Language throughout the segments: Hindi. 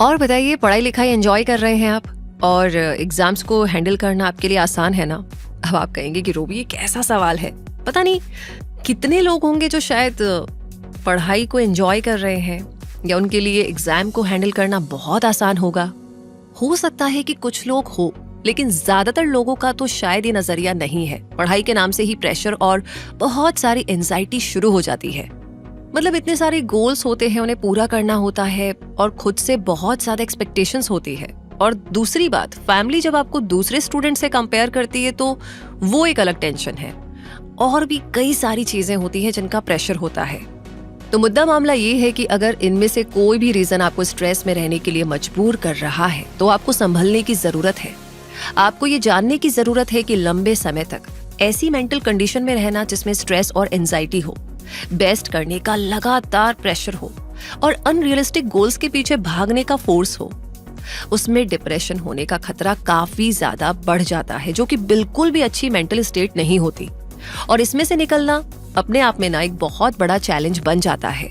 और बताइए, पढ़ाई लिखाई एंजॉय कर रहे हैं आप और एग्जाम्स को हैंडल करना आपके लिए आसान है ना? अब आप कहेंगे कि रोबी ये कैसा सवाल है। पता नहीं कितने लोग होंगे जो शायद पढ़ाई को एंजॉय कर रहे हैं या उनके लिए एग्जाम को हैंडल करना बहुत आसान होगा। हो सकता है कि कुछ लोग हो, लेकिन ज्यादातर लोगों का तो शायद ये नजरिया नहीं है। पढ़ाई के नाम से ही प्रेशर और बहुत सारी एंजाइटी शुरू हो जाती है। मतलब इतने सारे गोल्स होते हैं, उन्हें पूरा करना होता है और खुद से बहुत ज्यादा एक्सपेक्टेशंस होती है। और दूसरी बात, फैमिली जब आपको दूसरे स्टूडेंट से कंपेयर करती है तो वो एक अलग टेंशन है। और भी कई सारी चीजें होती हैं जिनका प्रेशर होता है। तो मुद्दा मामला ये है कि अगर इनमें से कोई भी रीजन आपको स्ट्रेस में रहने के लिए मजबूर कर रहा है तो आपको संभलने की जरूरत है। आपको ये जानने की जरूरत है कि लंबे समय तक ऐसी मेंटल कंडीशन में रहना जिसमें स्ट्रेस और एंजाइटी हो, बेस्ट करने का लगातार प्रेशर हो और अनरियलिस्टिक गोल्स के पीछे भागने का फोर्स हो, उसमें डिप्रेशन होने का खतरा काफी ज्यादा बढ़ जाता है, जो कि बिल्कुल भी अच्छी मेंटल स्टेट नहीं होती। और इसमें से निकलना अपने आप में ना एक बहुत बड़ा चैलेंज बन जाता है।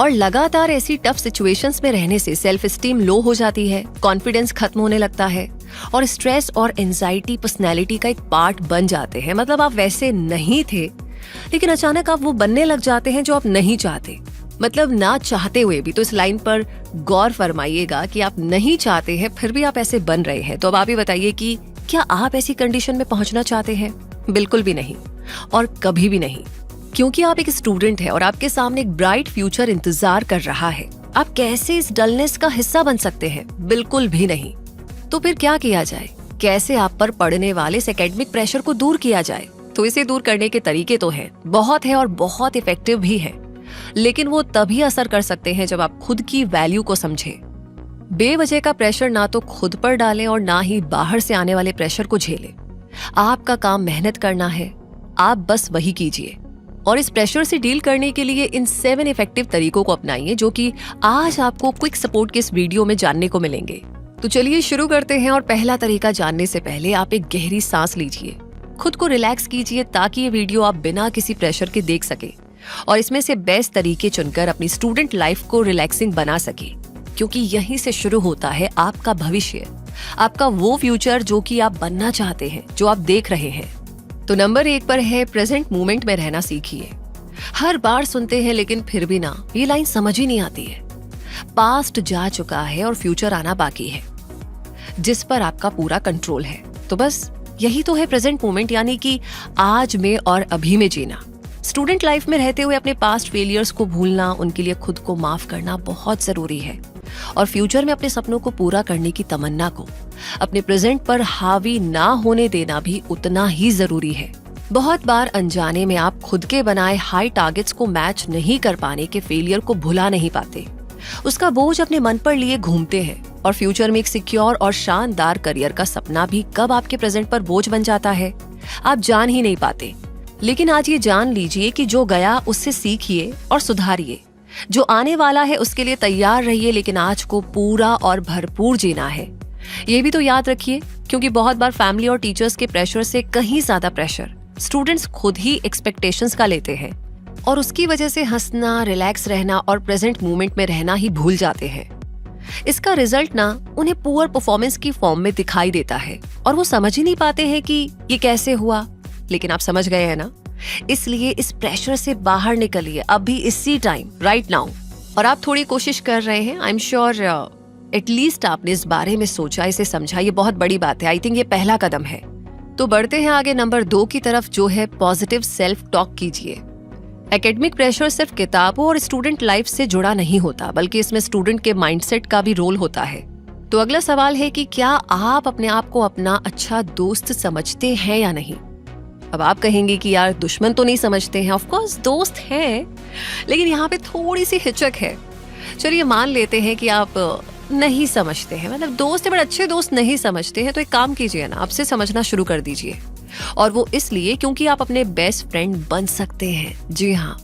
और लगातार ऐसी टफ सिचुएशंस में रहने से सेल्फ एस्टीम लो हो जाती है, कॉन्फिडेंस खत्म होने लगता है और स्ट्रेस और एंजाइटी पर्सनैलिटी का एक पार्ट बन जाते हैं। मतलब आप वैसे नहीं थे, लेकिन अचानक आप वो बनने लग जाते हैं जो आप नहीं चाहते। मतलब ना चाहते हुए भी। तो इस लाइन पर गौर फरमाइएगा कि आप नहीं चाहते हैं फिर भी आप ऐसे बन रहे हैं। तो अब आप ही बताइए कि क्या आप ऐसी कंडीशन में पहुंचना चाहते हैं? बिल्कुल भी नहीं और कभी भी नहीं, क्योंकि आप एक स्टूडेंट हैं और आपके सामने एक ब्राइट फ्यूचर इंतजार कर रहा है। आप कैसे इस डलनेस का हिस्सा बन सकते हैं? बिल्कुल भी नहीं। तो फिर क्या किया जाए? कैसे आप पर पड़ने वाले इस एकेडमिक प्रेशर को दूर किया जाए? तो इसे दूर करने के तरीके तो हैं, बहुत है और बहुत इफेक्टिव भी है, लेकिन वो तभी असर कर सकते हैं जब आप खुद की वैल्यू को समझें। बेवजह का प्रेशर ना तो खुद पर डालें और ना ही बाहर से आने वाले प्रेशर को झेलें। आपका काम मेहनत करना है, आप बस वही कीजिए। और इस प्रेशर से डील करने के लिए इन 7 इफेक्टिव तरीकों को अपनाइए, जो कि आज आपको क्विक सपोर्ट के इस वीडियो में जानने को मिलेंगे। तो चलिए शुरू करते हैं। और पहला तरीका जानने से पहले आप एक गहरी सांस लीजिए, खुद को रिलैक्स कीजिए ताकि ये वीडियो आप बिना किसी प्रेशर के देख सके और इसमें से बेस्ट तरीके चुनकर अपनी स्टूडेंट लाइफ को रिलैक्सिंग बना सके, क्योंकि यहीं से शुरू होता है आपका भविष्य, आपका वो फ्यूचर जो कि आप बनना चाहते हैं, जो आप देख रहे हैं। तो नंबर 1 पर है प्रेजेंट मोमेंट में रहना सीखिए। हर बार सुनते हैं लेकिन फिर भी ना ये लाइन समझ ही नहीं आती है। पास्ट जा चुका है और फ्यूचर आना बाकी है, जिस पर आपका पूरा कंट्रोल है। तो बस यही तो है प्रेजेंट मोमेंट, यानी कि आज में और अभी में जीना। स्टूडेंट लाइफ में रहते हुए अपने पास्ट फेलियर्स को भूलना, उनके लिए खुद को माफ करना बहुत जरूरी है। और फ्यूचर में अपने सपनों को पूरा करने की तमन्ना को अपने प्रेजेंट पर हावी ना होने देना भी उतना ही जरूरी है। बहुत बार अनजाने में आप खुद के बनाए हाई टारगेट्स को मैच नहीं कर पाने के फेलियर को भुला नहीं पाते, उसका बोझ अपने मन पर लिए घूमते हैं और फ्यूचर में एक सिक्योर और शानदार करियर का सपना भी कब आपके प्रेजेंट पर बोझ बन जाता है आप जान ही नहीं पाते। लेकिन आज ये जान लीजिए कि जो गया उससे सीखिए और सुधारिए, जो आने वाला है उसके लिए तैयार रहिए, लेकिन आज को पूरा और भरपूर जीना है। ये भी तो याद रखिए, क्योंकि बहुत बार फैमिली और टीचर्स के प्रेशर से कहीं ज्यादा प्रेशर स्टूडेंट्स खुद ही एक्सपेक्टेशंस का लेते हैं और उसकी वजह से हंसना, रिलैक्स रहना और प्रेजेंट मोमेंट में रहना ही भूल जाते हैं। इसका रिजल्ट ना उन्हें पुअर परफॉर्मेंस की फॉर्म में दिखाई देता है और वो समझ ही नहीं पाते हैं कि ये कैसे हुआ। लेकिन आप समझ गए हैं ना? इसलिए इस प्रेशर से बाहर निकलिए अभी, इसी टाइम, राइट नाउ। और आप थोड़ी कोशिश कर रहे हैं, आई एम श्योर एटलीस्ट आपने इस बारे में सोचा, इसे समझा। ये बहुत बड़ी बात है। आई थिंक ये पहला कदम है। तो बढ़ते हैं आगे नंबर 2 की तरफ, जो है पॉजिटिव सेल्फ टॉक कीजिए। एकेडमिक प्रेशर सिर्फ किताबों और स्टूडेंट लाइफ से जुड़ा नहीं होता, बल्कि इसमें स्टूडेंट के माइंडसेट का भी रोल होता है। तो अगला सवाल है कि क्या आप अपने आप को अपना अच्छा दोस्त समझते हैं या नहीं? अब आप कहेंगे कि यार दुश्मन तो नहीं समझते हैं। ऑफ कोर्स दोस्त हैं, लेकिन यहाँ पे थोड़ी सी हिचक है। चलिए मान लेते हैं कि आप नहीं समझते हैं, मतलब दोस्त है बड़े अच्छे दोस्त नहीं समझते हैं। तो एक काम कीजिए ना, आपसे समझना शुरू कर दीजिए। और वो इसलिए क्योंकि आप अपने बेस्ट फ्रेंड बन सकते हैं। जी हाँ,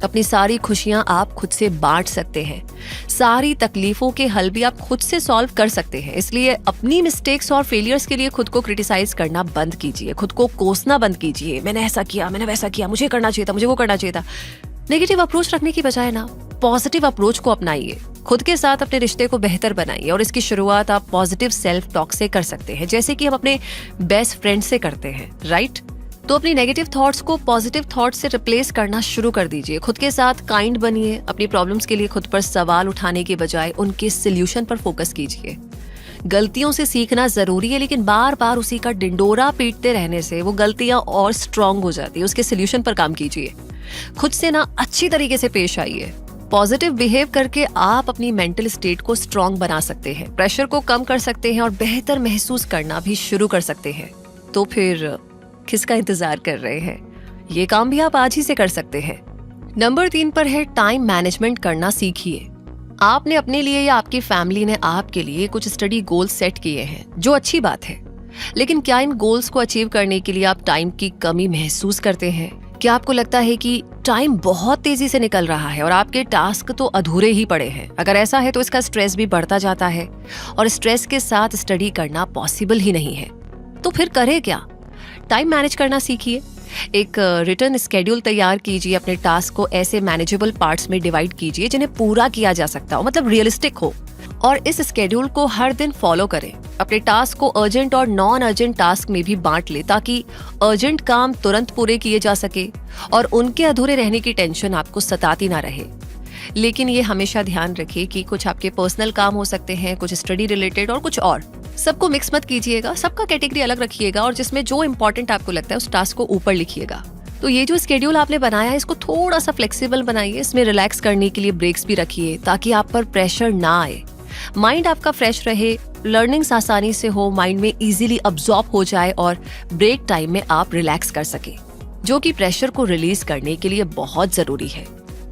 अपनी सारी खुशियां आप खुद से बांट सकते हैं, सारी तकलीफों के हल भी आप खुद से सॉल्व कर सकते हैं। इसलिए अपनी मिस्टेक्स और फेलियर्स के लिए खुद को क्रिटिसाइज करना बंद कीजिए, खुद को कोसना बंद कीजिए। मैंने ऐसा किया, मैंने वैसा किया, मुझे करना चाहिए था, मुझे वो करना चाहिए था। नेगेटिव अप्रोच रखने की बजाय ना पॉजिटिव अप्रोच को अपनाइए। खुद के साथ अपने रिश्ते को बेहतर बनाइए और इसकी शुरुआत आप पॉजिटिव सेल्फ टॉक से कर सकते हैं, जैसे कि हम अपने बेस्ट फ्रेंड से करते हैं, राइट? तो अपनी नेगेटिव थॉट्स को पॉजिटिव थॉट्स से रिप्लेस करना शुरू कर दीजिए। खुद के साथ काइंड बनिए। अपनी प्रॉब्लम्स के लिए खुद पर सवाल उठाने के बजाय उनके सॉल्यूशन पर फोकस कीजिए। गलतियों से सीखना जरूरी है, लेकिन बार बार उसी का डिंडोरा पीटते रहने से वो गलतियां और स्ट्रांग हो जाती है। उसके सॉल्यूशन पर काम कीजिए। खुद से ना अच्छी तरीके से पेश आइए। पॉजिटिव बिहेव करके आप अपनी मेंटल स्टेट को स्ट्रांग बना सकते हैं, प्रेशर को कम कर सकते हैं और बेहतर महसूस करना भी शुरू कर सकते हैं। तो फिर किसका इंतजार कर रहे हैं? ये काम भी आप आज ही से कर सकते हैं। नंबर 3 पर है टाइम मैनेजमेंट करना सीखिए। आपने अपने लिए या आपकी फैमिली ने आपके लिए कुछ स्टडी गोल्स सेट किए हैं, जो अच्छी बात है, लेकिन क्या इन गोल्स को अचीव करने के लिए आप टाइम की कमी महसूस करते हैं? क्या आपको लगता है कि टाइम बहुत तेजी से निकल रहा है और आपके टास्क तो अधूरे ही पड़े हैं? अगर ऐसा है तो इसका स्ट्रेस भी बढ़ता जाता है और स्ट्रेस के साथ स्टडी करना पॉसिबल ही नहीं है। तो फिर करें क्या? टाइम मैनेज करना सीखिए। एक रिटर्न स्केड्यूल तैयार कीजिए। अपने टास्क को ऐसे मैनेजेबल पार्ट्स में डिवाइड कीजिए जिन्हें पूरा किया जा सकता हो, मतलब रियलिस्टिक हो, और इस स्केड्यूल को हर दिन फॉलो करें। अपने टास्क को अर्जेंट और नॉन अर्जेंट टास्क में भी बांट ले, ताकि अर्जेंट काम तुरंत पूरे किए जा सके और उनके अधूरे रहने की टेंशन आपको सताती ना रहे। लेकिन ये हमेशा ध्यान रखिए कि कुछ आपके पर्सनल काम हो सकते हैं, कुछ स्टडी रिलेटेड और कुछ और। सबको मिक्स मत कीजिएगा, सबका कैटेगरी अलग रखिएगा और जिसमें जो इम्पोर्टेंट आपको लगता है उस टास्क को ऊपर लिखिएगा। तो ये जो स्केड्यूल आपने बनाया है इसको थोड़ा सा फ्लेक्सिबल बनाइए। इसमें रिलैक्स करने के लिए ब्रेक्स भी रखिए ताकि आप पर प्रेशर ना आए, माइंड आपका फ्रेश रहे, लर्निंग्स आसानी से हो, माइंड में इजीली अब्सॉर्ब हो जाए और ब्रेक टाइम में आप रिलैक्स कर सके, जो कि प्रेशर को रिलीज करने के लिए बहुत जरूरी है।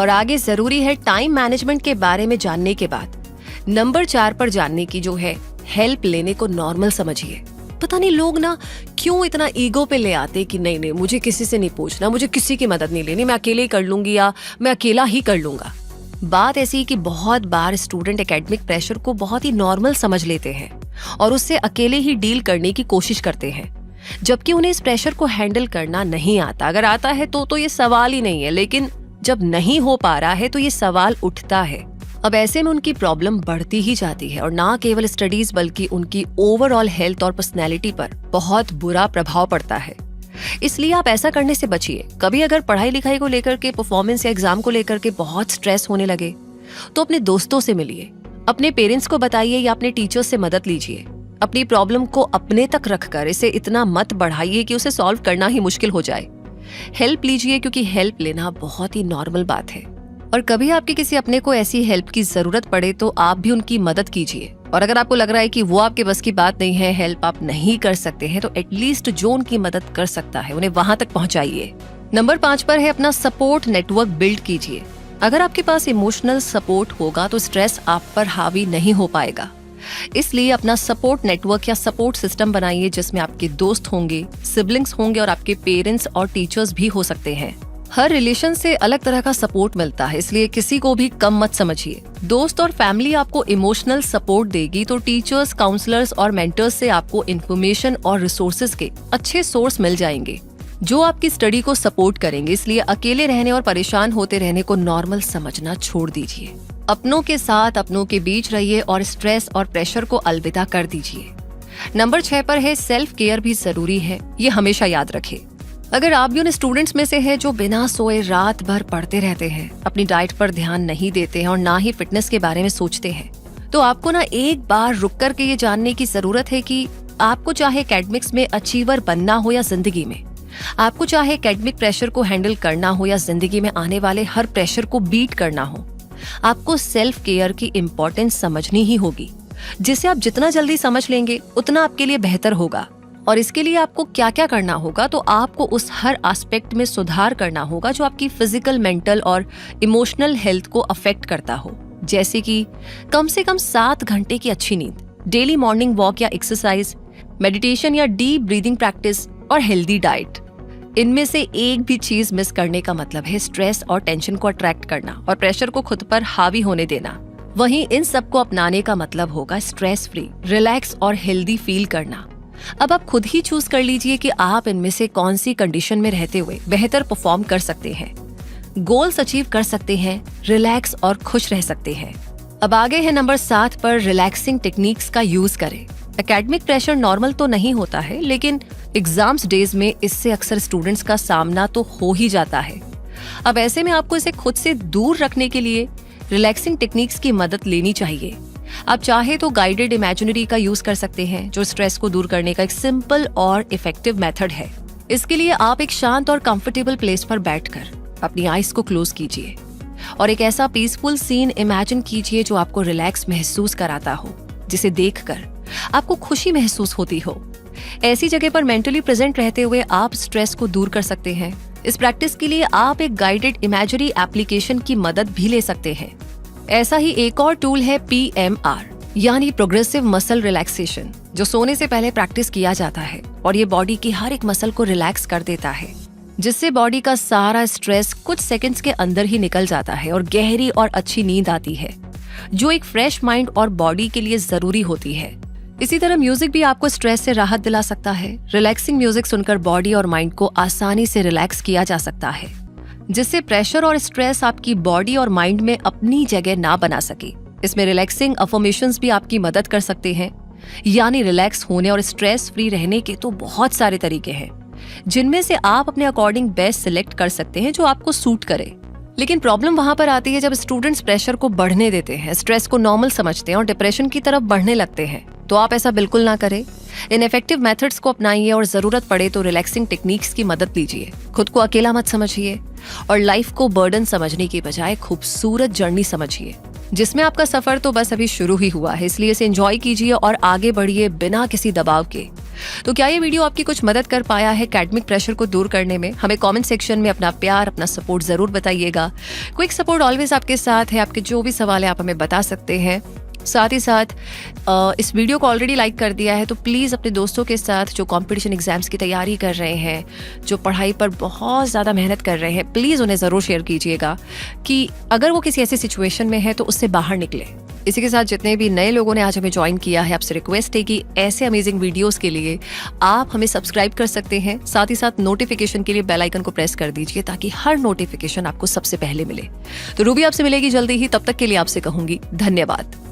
और आगे जरूरी है टाइम मैनेजमेंट के बारे में जानने के बाद नंबर 4 पर जानने की, जो है हेल्प लेने को नॉर्मल समझिए। पता नहीं लोग ना क्यों इतना ईगो पे ले आते कि नहीं मुझे किसी से नहीं पूछना, मुझे किसी की मदद नहीं लेनी, मैं अकेले ही कर लूंगी या मैं अकेला ही कर लूंगा। बात ऐसी कि बहुत बार स्टूडेंट एकेडमिक प्रेशर को बहुत ही नॉर्मल समझ लेते हैं और उससे अकेले ही डील करने की कोशिश करते हैं, जबकि उन्हें इस प्रेशर को हैंडल करना नहीं आता। अगर आता है तो ये सवाल ही नहीं है, लेकिन जब नहीं हो पा रहा है तो ये सवाल उठता है। अब ऐसे में उनकी प्रॉब्लम बढ़ती ही जाती है और ना केवल स्टडीज बल्कि उनकी ओवरऑल हेल्थ और पर्सनैलिटी पर बहुत बुरा प्रभाव पड़ता है। इसलिए आप ऐसा करने से बचिए। कभी अगर पढ़ाई लिखाई को लेकर के, परफॉर्मेंस या एग्जाम को लेकर के बहुत स्ट्रेस होने लगे तो अपने दोस्तों से मिलिए, अपने पेरेंट्स को बताइए या अपने टीचर्स से मदद लीजिए। अपनी प्रॉब्लम को अपने तक रखकर इसे इतना मत बढ़ाइए कि उसे सॉल्व करना ही मुश्किल हो जाए। हेल्प लीजिए, क्योंकि हेल्प लेना बहुत ही नॉर्मल बात है। और कभी आपके किसी अपने को ऐसी हेल्प की जरूरत पड़े तो आप भी उनकी मदद कीजिए। और अगर आपको लग रहा है कि वो आपके बस की बात नहीं है, हेल्प आप नहीं कर सकते हैं, तो एटलीस्ट जो उनकी मदद कर सकता है उन्हें वहां तक पहुंचाइए। नंबर 5 पर है अपना सपोर्ट नेटवर्क बिल्ड कीजिए। अगर आपके पास इमोशनल सपोर्ट होगा तो स्ट्रेस आप पर हावी नहीं हो पाएगा। इसलिए अपना सपोर्ट नेटवर्क या सपोर्ट सिस्टम बनाइए, जिसमें आपके दोस्त होंगे, सिबलिंग्स होंगे और आपके पेरेंट्स और टीचर्स भी हो सकते हैं। हर रिलेशन से अलग तरह का सपोर्ट मिलता है, इसलिए किसी को भी कम मत समझिए। दोस्त और फैमिली आपको इमोशनल सपोर्ट देगी तो टीचर्स, काउंसलर्स और मेंटर्स से आपको इन्फॉर्मेशन और रिसोर्सेज के अच्छे सोर्स मिल जाएंगे जो आपकी स्टडी को सपोर्ट करेंगे। इसलिए अकेले रहने और परेशान होते रहने को नॉर्मल समझना छोड़ दीजिए। अपनों के साथ अपनों के बीच रहिए और स्ट्रेस और प्रेशर को अलविदा कर दीजिए। नंबर 6 पर है सेल्फ केयर भी जरूरी है, ये हमेशा याद रखें। अगर आप भी उन स्टूडेंट्स में से हैं जो बिना सोए रात भर पढ़ते रहते हैं, अपनी डाइट पर ध्यान नहीं देते हैं और ना ही फिटनेस के बारे में सोचते हैं, तो आपको ना एक बार रुक कर के ये जानने की जरूरत है कि आपको चाहे एकेडमिक्स में अचीवर बनना हो या जिंदगी में, आपको चाहे एकेडमिक प्रेशर को हैंडल करना हो या जिंदगी में आने वाले हर प्रेशर को बीट करना हो, आपको सेल्फ केयर की इम्पोर्टेंस समझनी ही होगी, जिसे आप जितना जल्दी समझ लेंगे उतना आपके लिए बेहतर होगा। और इसके लिए आपको क्या क्या करना होगा, तो आपको उस हर एस्पेक्ट में सुधार करना होगा जो आपकी फिजिकल, मेंटल और इमोशनल हेल्थ को अफेक्ट करता हो, जैसे कि कम से कम 7 घंटे की अच्छी नींद, डेली मॉर्निंग वॉक या एक्सरसाइज, मेडिटेशन या डीप ब्रीदिंग प्रैक्टिस और हेल्दी डाइट। इनमें से एक भी चीज मिस करने का मतलब है स्ट्रेस और टेंशन को अट्रैक्ट करना और प्रेशर को खुद पर हावी होने देना। वहीं इन सबको अपनाने का मतलब होगा स्ट्रेस फ्री, रिलैक्स और हेल्दी फील करना। अब आप खुद ही चूज कर लीजिए कि आप इनमें से कौन सी कंडीशन में रहते हुए बेहतर परफॉर्म कर सकते हैं, गोल्स अचीव कर सकते हैं, रिलैक्स और खुश रह सकते हैं। अब आगे है नंबर 7 पर, रिलैक्सिंग टेक्निक्स का यूज करें। एकेडमिक प्रेशर नॉर्मल तो नहीं होता है, लेकिन एग्जाम्स डेज में इससे अक्सर स्टूडेंट्स का सामना तो हो ही जाता है। अब ऐसे में आपको इसे खुद से दूर रखने के लिए रिलैक्सिंग टेक्निक्स की मदद लेनी चाहिए। आप चाहे तो गाइडेड इमेजिनरी का यूज कर सकते हैं, जो स्ट्रेस को दूर करने का एक सिंपल और इफेक्टिव मेथड है। इसके लिए आप एक शांत और कंफर्टेबल प्लेस पर बैठकर अपनी आईज को क्लोज कीजिए और एक ऐसा पीसफुल सीन इमेजिन कीजिए जो आपको रिलैक्स महसूस कराता हो, जिसे देखकर आपको खुशी महसूस होती हो। ऐसी जगह पर मेंटली प्रेजेंट रहते हुए आप स्ट्रेस को दूर कर सकते हैं। इस प्रैक्टिस के लिए आप एक गाइडेड इमेजरी एप्लीकेशन की मदद भी ले सकते हैं। ऐसा ही एक और टूल है PMR, यानी प्रोग्रेसिव मसल रिलैक्सेशन, जो सोने से पहले प्रैक्टिस किया जाता है और ये बॉडी की हर एक मसल को रिलैक्स कर देता है, जिससे बॉडी का सारा स्ट्रेस कुछ सेकंड्स के अंदर ही निकल जाता है और गहरी और अच्छी नींद आती है, जो एक फ्रेश माइंड और बॉडी के लिए जरूरी होती है। इसी तरह म्यूजिक भी आपको स्ट्रेस से राहत दिला सकता है। रिलैक्सिंग म्यूजिक सुनकर बॉडी और माइंड को आसानी से रिलैक्स किया जा सकता है, जिससे प्रेशर और स्ट्रेस आपकी बॉडी और माइंड में अपनी जगह ना बना सके। इसमें रिलैक्सिंग अफर्मेशंस भी आपकी मदद कर सकते हैं। यानी रिलैक्स होने और स्ट्रेस फ्री रहने के तो बहुत सारे तरीके हैं, जिनमें से आप अपने अकॉर्डिंग बेस्ट सिलेक्ट कर सकते हैं जो आपको सूट करे। लेकिन प्रॉब्लम वहां पर आती है जब स्टूडेंट्स प्रेशर को बढ़ने देते हैं, स्ट्रेस को नॉर्मल समझते हैं और डिप्रेशन की तरफ बढ़ने लगते हैं। तो आप ऐसा बिल्कुल ना करें। इन इफेक्टिव मेथड्स को अपनाइए और जरूरत पड़े तो रिलैक्सिंग टेक्निक्स की मदद लीजिए। खुद को अकेला मत समझिए और लाइफ को बर्डन समझने की बजाय खूबसूरत जर्नी समझिए, जिसमें आपका सफर तो बस अभी शुरू ही हुआ है। इसलिए इसे एंजॉय कीजिए और आगे बढ़िए बिना किसी दबाव के। तो क्या ये वीडियो आपकी कुछ मदद कर पाया है एकेडमिक प्रेशर को दूर करने में? हमें कमेंट सेक्शन में अपना प्यार, अपना सपोर्ट जरूर बताइएगा। क्विक सपोर्ट ऑलवेज आपके साथ है। आपके जो भी सवाल है आप हमें बता सकते हैं। साथ ही साथ इस वीडियो को ऑलरेडी लाइक कर दिया है तो प्लीज़ अपने दोस्तों के साथ जो कंपटीशन एग्जाम्स की तैयारी कर रहे हैं, जो पढ़ाई पर बहुत ज़्यादा मेहनत कर रहे हैं, प्लीज़ उन्हें ज़रूर शेयर कीजिएगा कि अगर वो किसी ऐसी सिचुएशन में है तो उससे बाहर निकले। इसी के साथ जितने भी नए लोगों ने आज हमें ज्वाइन किया है, आपसे रिक्वेस्ट है कि ऐसे अमेजिंग वीडियोस के लिए आप हमें सब्सक्राइब कर सकते हैं। साथ ही साथ नोटिफिकेशन के लिए बेल आइकन को प्रेस कर दीजिए ताकि हर नोटिफिकेशन आपको सबसे पहले मिले। तो रूबी आपसे मिलेगी जल्दी ही। तब तक के लिए आपसे कहूंगी धन्यवाद।